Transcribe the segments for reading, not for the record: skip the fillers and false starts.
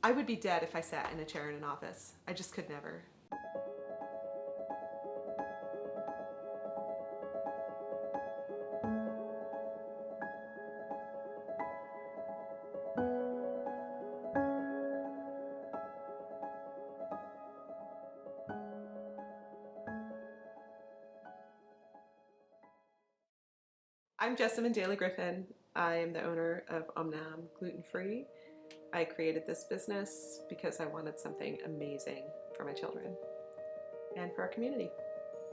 I would be dead if I sat in a chair in an office. I just could never. I'm Jessamine Daly-Griffin. I am the owner of Om Nohm Gluten-Free. I created this business because I wanted something amazing for my children and for our community.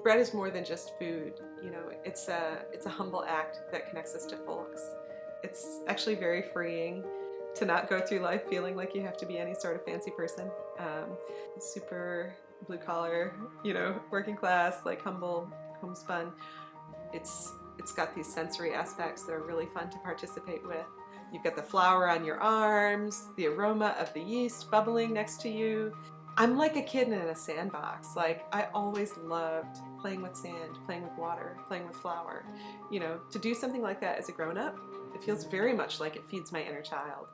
Bread is more than just food. You know, it's a humble act that connects us to folks. It's actually very freeing to not go through life feeling like you have to be any sort of fancy person. Super blue collar, you know, working class, like humble, homespun. It's got these sensory aspects that are really fun to participate with. You've got the flour on your arms, the aroma of the yeast bubbling next to you. I'm like a kid in a sandbox. Like, I always loved playing with sand, playing with water, playing with flour. You know, to do something like that as a grown-up, it feels very much like it feeds my inner child.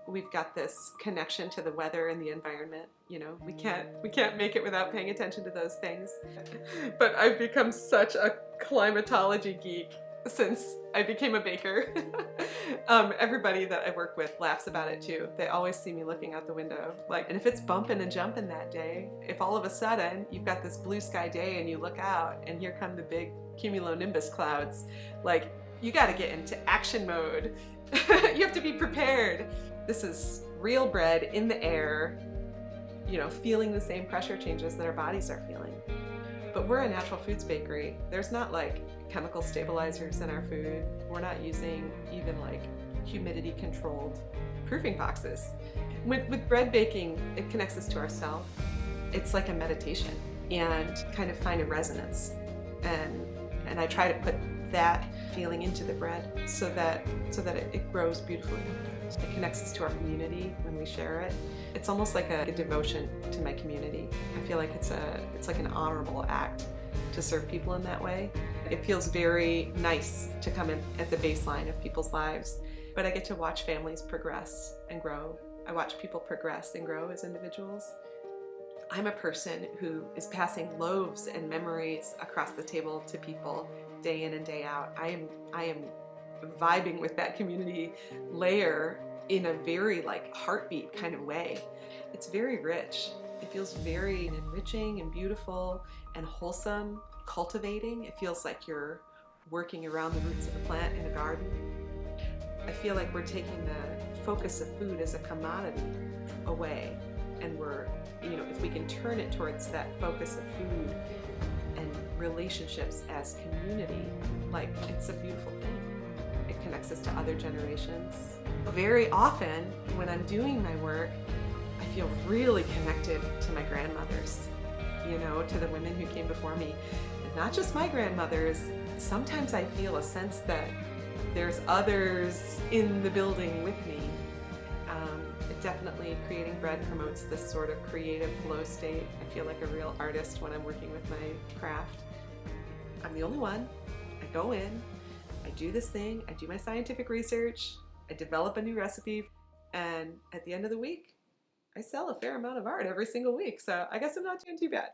We've got this connection to the weather and the environment. You know, we can't make it without paying attention to those things. But I've become such a climatology geek since I became a baker. Everybody that I work with laughs about it too. They always see me looking out the window. Like, and if it's bumping and jumping that day, if all of a sudden you've got this blue sky day and you look out and here come the big cumulonimbus clouds, like, you got to get into action mode. You have to be prepared. This is real bread in the air, you know, feeling the same pressure changes that our bodies are feeling. But we're a natural foods bakery. There's not like chemical stabilizers in our food. We're not using even like humidity controlled proofing boxes. With bread baking, it connects us to ourself. It's like a meditation and kind of find a resonance. And I try to put that feeling into the bread so that it grows beautifully. It connects us to our community when we share it. It's almost like a devotion to my community. I feel like it's like an honorable act to serve people in that way. It feels very nice to come in at the baseline of people's lives, but I get to watch families progress and grow. I watch people progress and grow as individuals. I'm a person who is passing loaves and memories across the table to people day in and day out. I am vibing with that community layer in a very like heartbeat kind of way. It's very rich. It feels very enriching and beautiful and wholesome, cultivating. It feels like you're working around the roots of a plant in a garden. I feel like we're taking the focus of food as a commodity away, and we're, you know, if we can turn it towards that focus of food and relationships as community, like, it's a beautiful thing. It connects us to other generations. Very often when I'm doing my work, I feel really connected to my grandmothers, you know, to the women who came before me. And not just my grandmothers, sometimes I feel a sense that there's others in the building with me. Definitely creating bread promotes this sort of creative flow state. I feel like a real artist when I'm working with my craft. I'm the only one. I go in, I do this thing, I do my scientific research, I develop a new recipe, and at the end of the week, I sell a fair amount of art every single week, so I guess I'm not doing too bad.